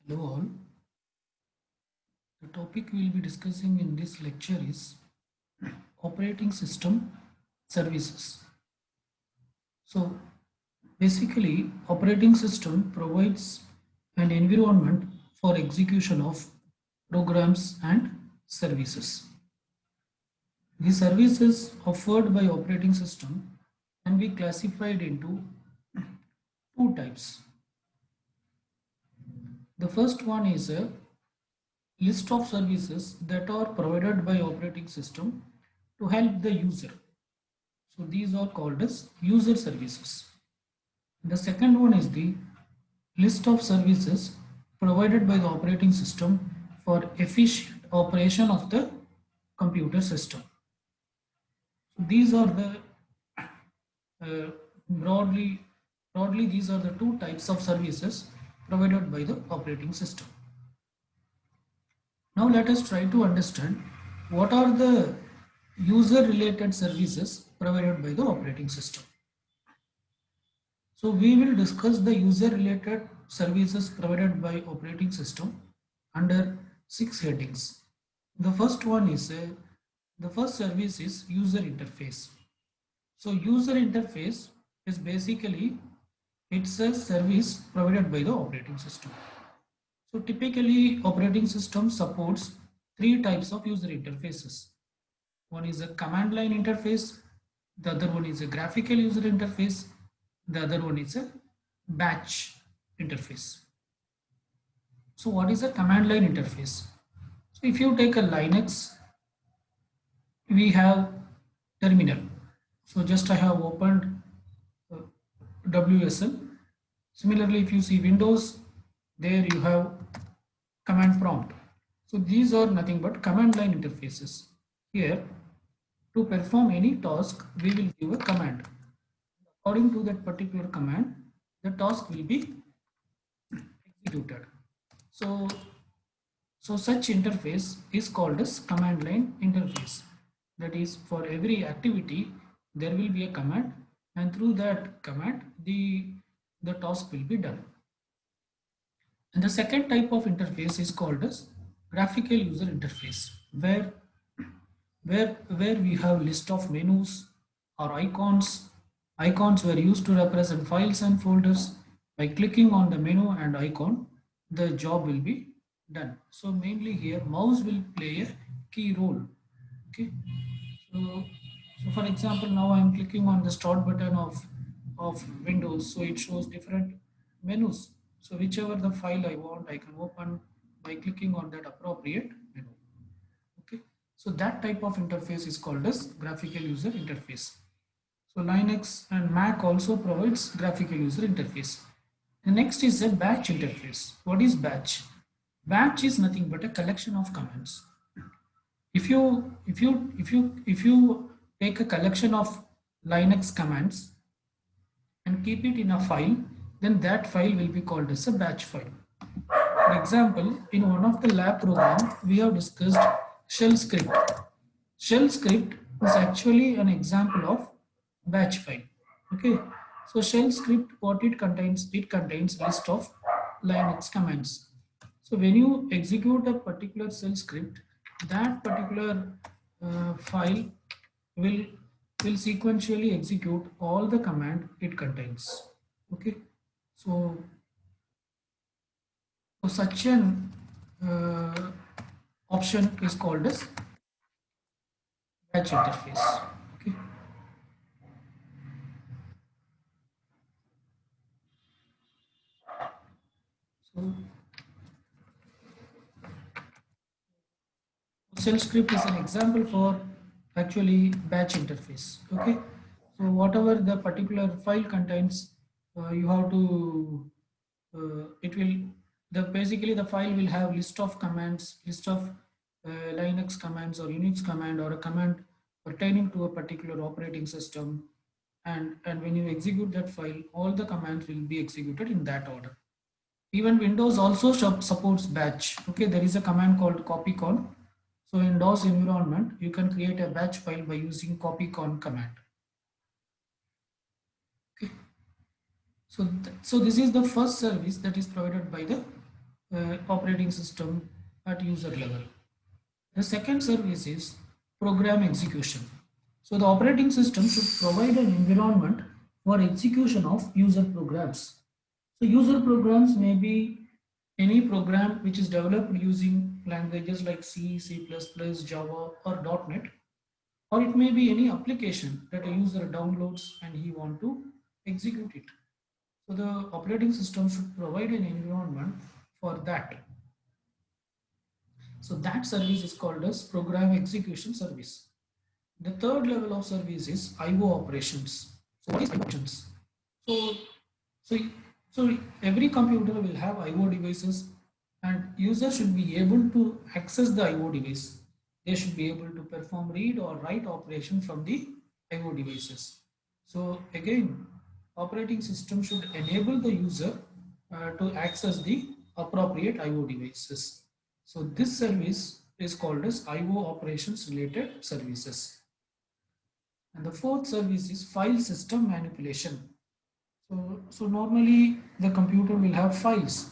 Hello all. The topic we will be discussing in this lecture is operating system services. So basically operating system provides an environment for execution of programs and services. The services offered by operating system can be classified into two types. The first one is a list of services that are provided by operating system to help the user. So these are called as user services. The second one is the list of services provided by the operating system for efficient operation of the computer system. So these are the uh, broadly these are the two types of services provided by the operating system. Now let us try to understand what are the user related services provided by the operating system. So we will discuss the user related services provided by operating system under 6 headings. The first one is the first service is user interface. So user interface is basically it's a service provided by the operating system. So typically operating system supports three types of user interfaces. One is a command line interface, the other one is a graphical user interface, the other one is a batch interface. So what is a command line interface? So if you take a Linux, we have terminal. So just I have opened WSL. Similarly, if you see Windows, there you have command prompt. So these are nothing but command line interfaces. Here, to perform any task, we will give a command. According to that particular command, the task will be executed. So such interface is called as command line interface. That is, for every activity, there will be a command, and through that command, the task will be done. And the second type of interface is called as graphical user interface, where we have list of menus or icons. Icons were used to represent files and folders. By clicking on the menu and icon, the job will be done. So mainly here mouse will play a key role. Okay. So for example, now I am clicking on the start button of Windows, so it shows different menus. So whichever the file I want, I can open by clicking on that appropriate menu. Okay, so that type of interface is called as graphical user interface. So Linux and Mac also provides graphical user interface. The next is a batch interface. What is batch? Batch is nothing but a collection of commands. If you take a collection of Linux commands and keep it in a file, then that file will be called as a batch file. For example, in one of the lab program, we have discussed shell script. Shell script is actually an example of batch file. Okay, so shell script, what it contains list of Linux commands. So when you execute a particular shell script, that particular file will sequentially execute all the command it contains. Okay, so such an option is called as batch interface. Okay. So shell script is an example for actually batch interface. Okay. So whatever the particular file contains, you have to it will basically the file will have list of commands, list of Linux commands or Unix command or a command pertaining to a particular operating system, and when you execute that file, all the commands will be executed in that order. Even Windows also supports batch. Okay, there is a command called copycon. So in DOS environment, you can create a batch file by using copycon command. Okay. So this is the first service that is provided by the operating system at user level. The second service is program execution. So the operating system should provide an environment for execution of user programs. So user programs may be any program which is developed using languages like C, C++, Java or .NET, or it may be any application that a user downloads and he want to execute it. So the operating system should provide an environment for that. So that service is called as program execution service. The third level of service is IO operations. So what is IO operations? So, so, so every computer will have IO devices and user should be able to access the IO device. They should be able to perform read or write operation from the IO devices. So again, operating system should enable the user to access the appropriate IO devices. So this service is called as IO operations related services. And the fourth service is file system manipulation. So normally the computer will have files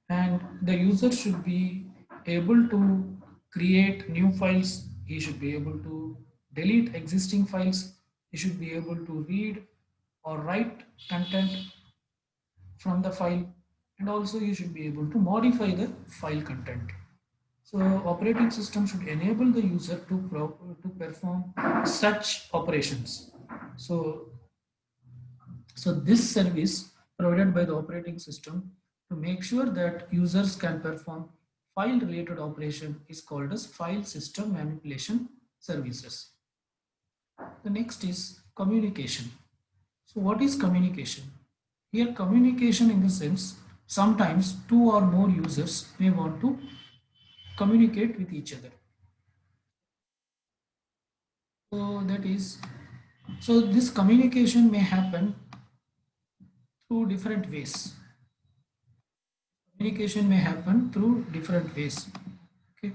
and the user should be able to create new files. He should be able to delete existing files. He should be able to read or write content from the file, and also you should be able to modify the file content. So operating system should enable the user to perform such operations. So this service provided by the operating system to make sure that users can perform file related operation is called as file system manipulation services. The next is communication. So what is communication? Here communication in the sense sometimes two or more users may want to communicate with each other. So that is, so this communication may happen through different ways. Communication may happen through different ways. Okay.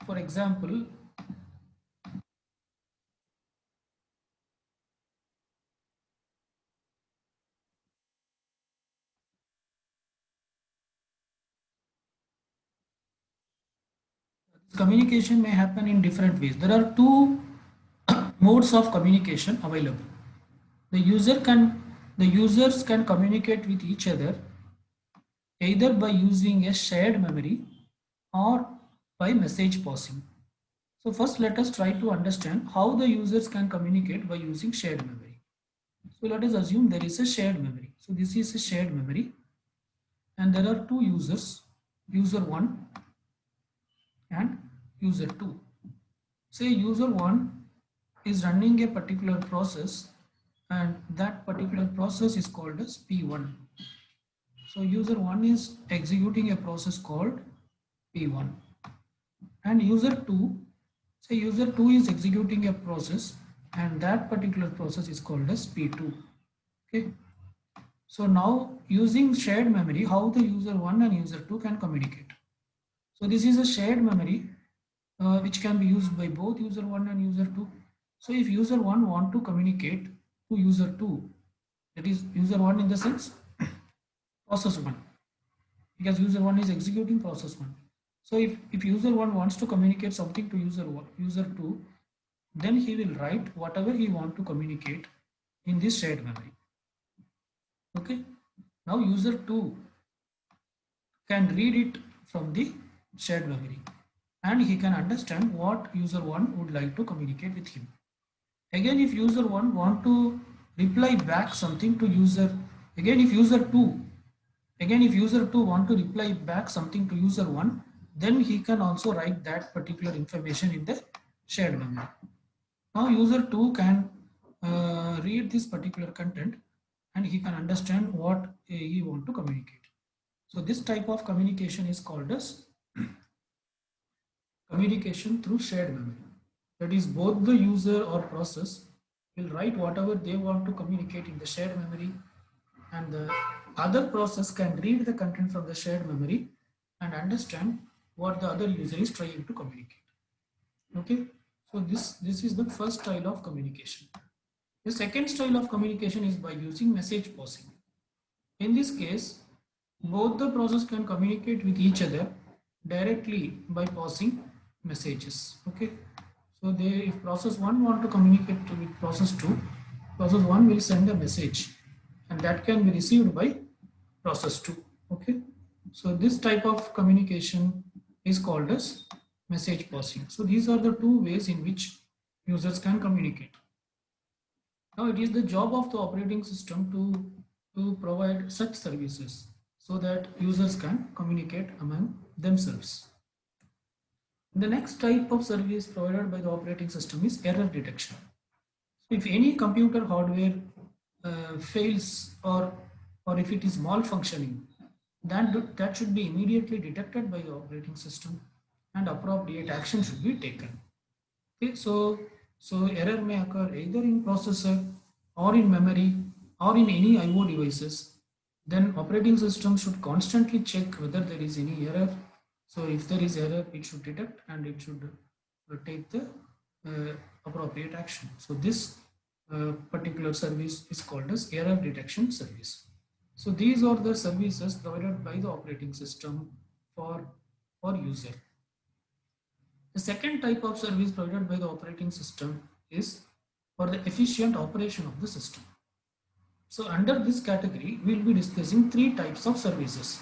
For example, communication may happen in different ways. There are two modes of communication available. The user can the users can communicate with each other either by using a shared memory or by message passing. So first let us try to understand how the users can communicate by using shared memory. So let us assume there is a shared memory. So this is a shared memory and there are two users, user 1 and user 2. Say user 1 is running a particular process and that particular process is called as P1. So user 1 is executing a process called P1 and user 2, say user 2 is executing a process and that particular process is called as P2. Okay. So now using shared memory, how the user 1 and user 2 can communicate. So this is a shared memory which can be used by both user 1 and user 2. So if user 1 want to communicate to user 2, that is user 1 in the sense process 1, because user 1 is executing process 1. So if user 1 wants to communicate something to user 2, then he will write whatever he want to communicate in this shared memory. Okay. Now user 2 can read it from the shared memory and he can understand what user 1 would like to communicate with him. Again, if user 1 want to reply back something to user, again if user 2 want to reply back something to user 1, then he can also write that particular information in the shared memory. Now user 2 can read this particular content and he can understand what he want to communicate. So this type of communication is called as communication through shared memory. That is, both the user or process will write whatever they want to communicate in the shared memory and the other process can read the content from the shared memory and understand what the other user is trying to communicate. Okay, so this is the first style of communication. The second style of communication is by using message passing. In this case, Both the process can communicate with each other directly by passing messages. Okay, so they, if process 1 want to communicate with process 2, process 1 will send a message and that can be received by process 2. Okay, so this type of communication is called as message passing. So these are the two ways in which users can communicate. Now it is the job of the operating system to provide such services so that users can communicate among themselves. The next type of service provided by the operating system is error detection. So if any computer hardware fails, or if it is malfunctioning, that should be immediately detected by the operating system and appropriate action should be taken. Okay, so error may occur either in processor or in memory or in any IO devices. Then operating system should constantly check whether there is any error. So if there is error, it should detect and it should take the appropriate action. So this particular service is called as error detection service. So these are the services provided by the operating system for user. The second type of service provided by the operating system is for the efficient operation of the system. So under this category, we will be discussing three types of services.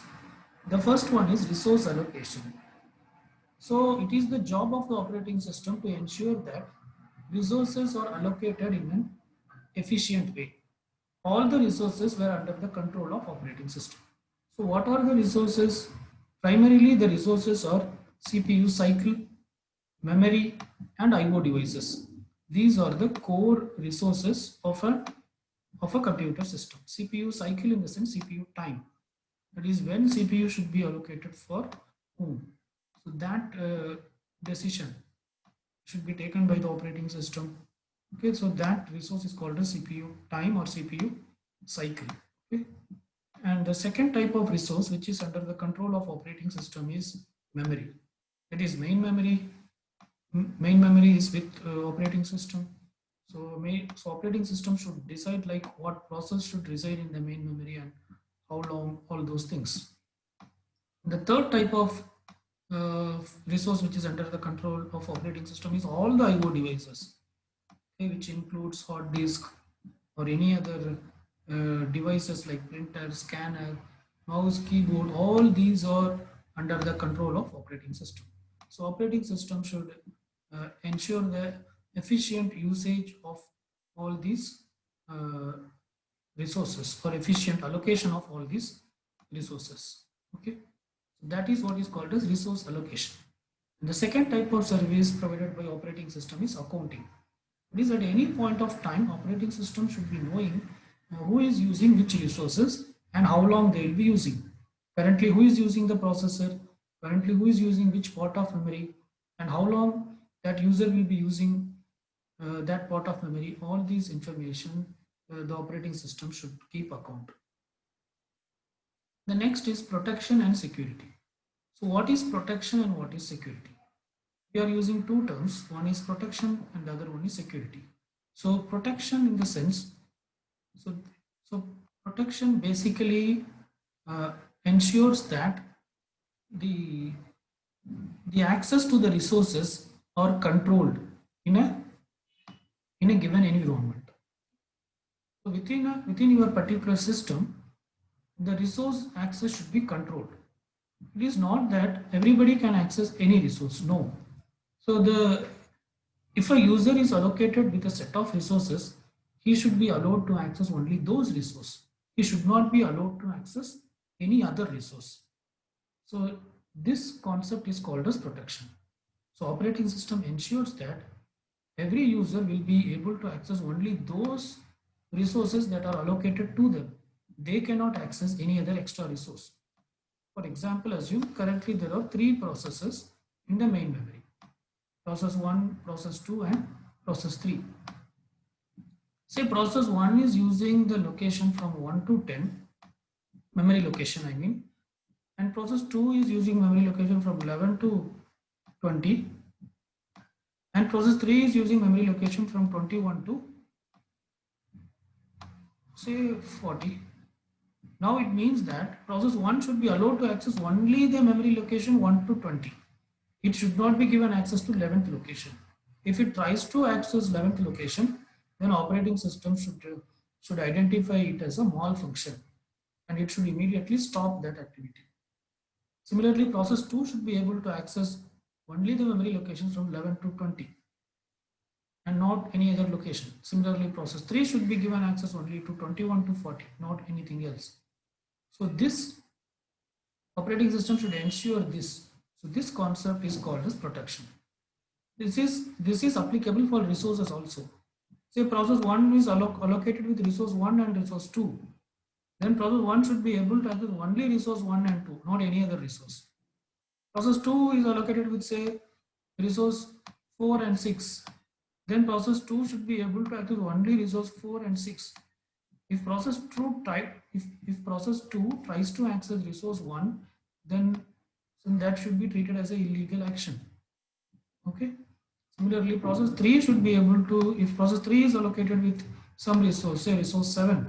The first one is resource allocation. So it is the job of the operating system to ensure that resources are allocated in an efficient way. All the resources were under the control of operating system. So what are the resources? Primarily the resources are CPU cycle, memory and IO devices. These are the core resources of a computer system. CPU cycle in the sense CPU time. That is when CPU should be allocated for whom. So that decision should be taken by the operating system. Okay, so that resource is called as CPU time or CPU cycle. Okay, and the second type of resource which is under the control of operating system is memory. That is main memory. Main memory is with operating system. So operating system should decide like what process should reside in the main memory and how long, all those things. The third type of resource which is under the control of operating system is all the IO devices, okay, which includes hard disk or any other devices like printer, scanner, mouse, keyboard. All these are under the control of operating system. So operating system should ensure the efficient usage of all these uh, resources or efficient allocation of all these resources. Okay, so that is what is called as resource allocation. And the second type of service provided by operating system is accounting. It is at any point of time operating system should be knowing who is using which resources and how long they will be using. Currently who is using the processor, currently who is using which part of memory, and how long that user will be using that part of memory. All these information the operating system should keep account. The next is protection and security. So what is protection and what is security? We are using two terms. One is protection and the other one is security. So protection in the sense, so, so protection basically ensures that the access to the resources are controlled in a given environment. So within your particular system, the resource access should be controlled. It is not that everybody can access any resource. No. So if a user is allocated with a set of resources, he should be allowed to access only those resources. He should not be allowed to access any other resource. So this concept is called as protection. So operating system ensures that every user will be able to access only those resources that are allocated to them. They cannot access any other extra resource. For example, assume currently there are three processes in the main memory. Process 1, process 2 and process 3. Say process 1 is using the location from 1 to 10, memory location I mean, and process 2 is using memory location from 11 to 20, and process 3 is using memory location from 21 to say 40. Now it means that process 1 should be allowed to access only the memory location 1 to 20. It should not be given access to 11th location. If it tries to access 11th location, then operating system should identify it as a malfunction and it should immediately stop that activity. Similarly, process 2 should be able to access only the memory locations from 11 to 20 and not any other location. Similarly, process 3 should be given access only to 21 to 40, not anything else. So this operating system should ensure this. So this concept is called as protection. This is applicable for resources also. Say process 1 is allocated with resource 1 and resource 2. Then process 1 should be able to access only resource 1 and 2, not any other resource. Process 2 is allocated with say resource 4 and 6. Then process 2 should be able to access only resource 4 and 6. If process 2 tries to access resource 1, then that should be treated as an illegal action. Okay. Similarly, process 3 should be able to, if process 3 is allocated with some resource, say resource 7,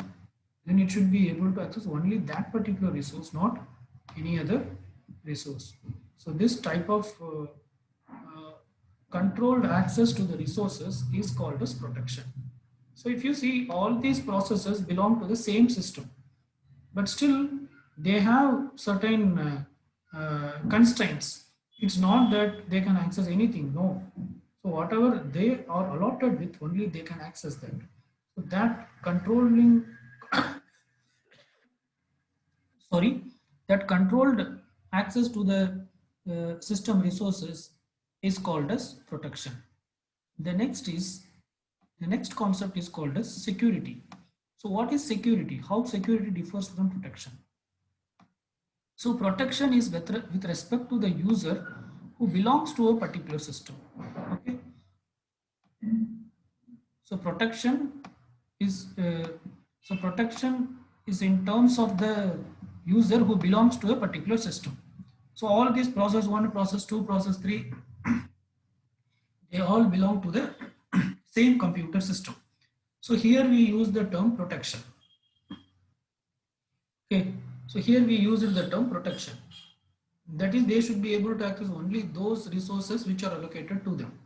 then it should be able to access only that particular resource, not any other resource. So this type of controlled access to the resources is called as protection. So if you see, all these processes belong to the same system, but still they have certain constraints. It's not that they can access anything, no. So whatever they are allotted with, only they can access that. So that controlling, sorry, that controlled access to the system resources is called as protection. The next concept is called as security. So what is security? How security differs from protection? So protection is with respect to the user who belongs to a particular system. Okay. So protection is in terms of the user who belongs to a particular system. So all these process 1, process 2, process 3, they all belong to the same computer system. So here we use the term protection. Okay, so here we use the term protection. That is, they should be able to access only those resources which are allocated to them.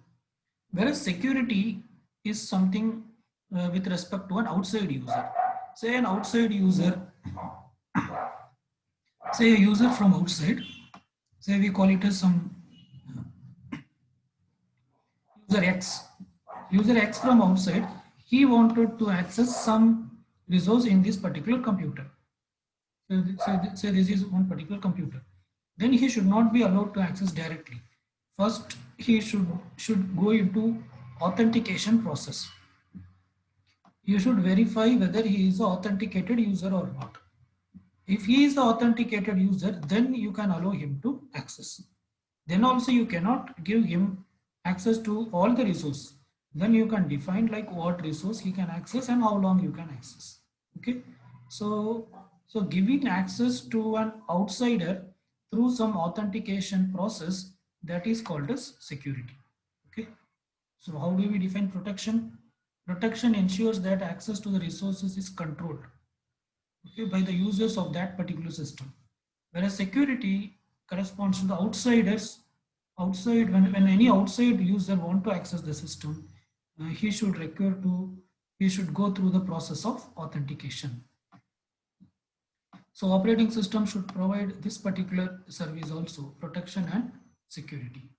Whereas security is something with respect to an outside user. Say an outside user, say a user from outside, say we call it as some user X. User X from outside, he wanted to access some resource in this particular computer. So say this is one particular computer. Then he should not be allowed to access directly. First, he should go into authentication process. You should verify whether he is an authenticated user or not. If he is the authenticated user, then you can allow him to access. Then also you cannot give him access to all the resource. Then you can define like what resource he can access and how long you can access. Okay. So giving access to an outsider through some authentication process, that is called as security. Okay. So how do we define protection? Protection ensures that access to the resources is controlled, okay, by the users of that particular system. Whereas security corresponds to the outsiders. When any outside user want to access the system, he should go through the process of authentication. So operating system should provide this particular service also, protection and security.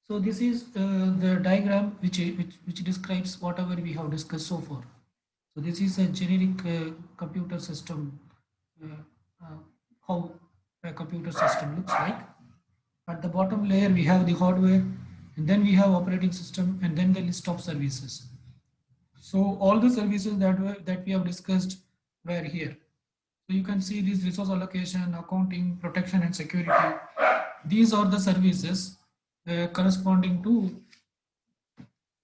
So this is the diagram which describes whatever we have discussed so far. So this is a generic computer system, how a computer system looks like. At the bottom layer we have the hardware, and then we have operating system, and then the list of services. So all the services that we have discussed were here. So you can see this resource allocation, accounting, protection and security. These are the services corresponding to,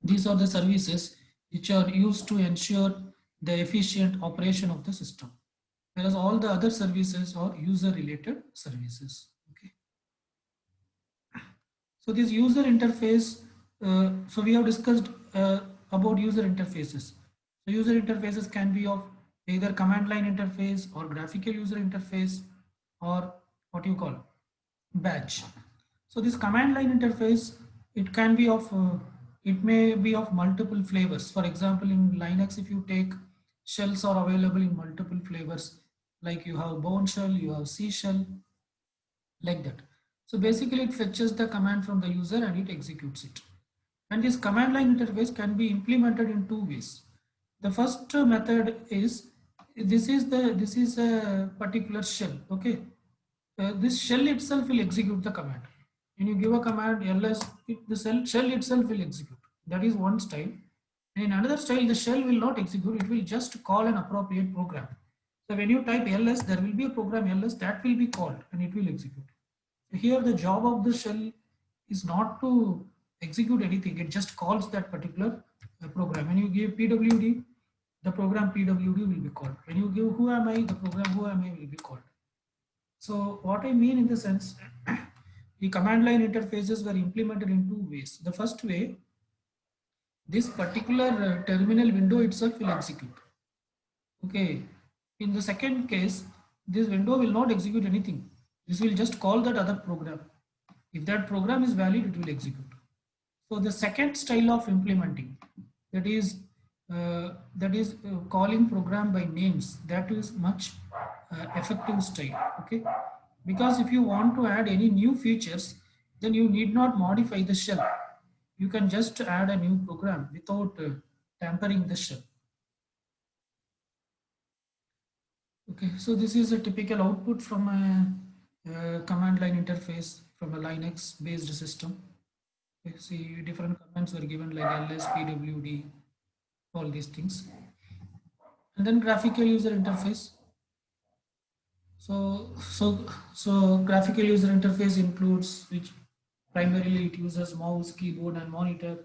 these are the services which are used to ensure the efficient operation of the system. Whereas all the other services are user related services. Okay. So this user interface, so we have discussed about user interfaces. So user interfaces can be of either command line interface or graphical user interface, or what you call batch. So this command line interface, it can be of it may be of multiple flavors. For example, in Linux, if you take, shells are available in multiple flavors, like you have Bourne shell, you have C shell, like that. So basically it fetches the command from the user and it executes it. And this command line interface can be implemented in two ways. The first method is, this is a particular shell. Okay, this shell itself will execute the command. When you give a command ls, shell itself will execute. That is one style. And in another style, the shell will not execute, it will just call an appropriate program. So when you type ls, there will be a program ls that will be called and it will execute. Here the job of the shell is not to execute anything, it just calls that particular program. When you give pwd, the program pwd will be called. When you give who am I, the program who am I will be called. So what I mean in the sense, the command line interfaces were implemented in two ways. The first way, this particular terminal window itself will execute. Okay. In the second case, this window will not execute anything. This will just call that other program. If that program is valid, it will execute. So the second style of implementing, that is calling program by names, that is much effective style. Okay, because if you want to add any new features, then you need not modify the shell. You can just add a new program without tampering the shell. Okay, so this is a typical output from a command line interface from a Linux based system. Okay, see, different commands were given like ls, pwd, all these things. And then graphical user interface. So graphical user interface includes, which primarily it uses mouse, keyboard and monitor,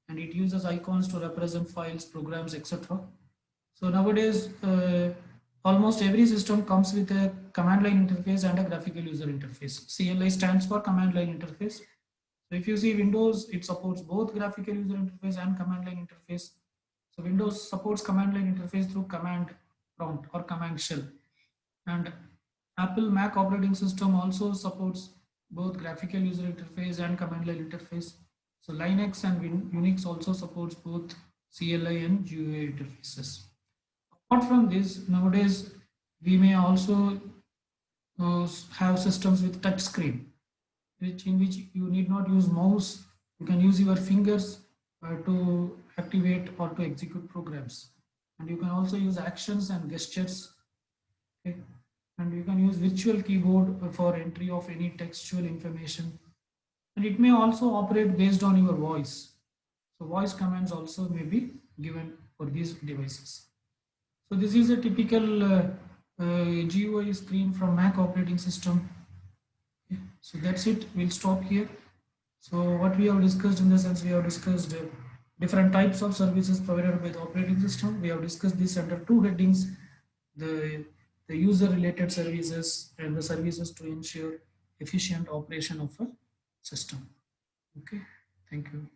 and it uses icons to represent files, programs, etc. So nowadays, almost every system comes with a command line interface and a graphical user interface. CLI stands for command line interface. So if you see Windows, it supports both graphical user interface and command line interface. So Windows supports command line interface through command prompt or command shell. And Apple Mac operating system also supports both graphical user interface and command line interface. So Linux and Unix also supports both CLI and GUI interfaces. Apart from this, nowadays we may also have systems with touch screen, in which you need not use mouse. You can use your fingers to activate or to execute programs, and you can also use actions and gestures. Okay? And you can use virtual keyboard for entry of any textual information, and it may also operate based on your voice. So voice commands also may be given for these devices. So this is a typical GUI screen from Mac operating system. Okay. So that's it. We'll stop here. So what we have discussed, in the sense, we have discussed different types of services provided by the operating system. We have discussed this under two headings: the user related services and the services to ensure efficient operation of a system. Okay. Thank you.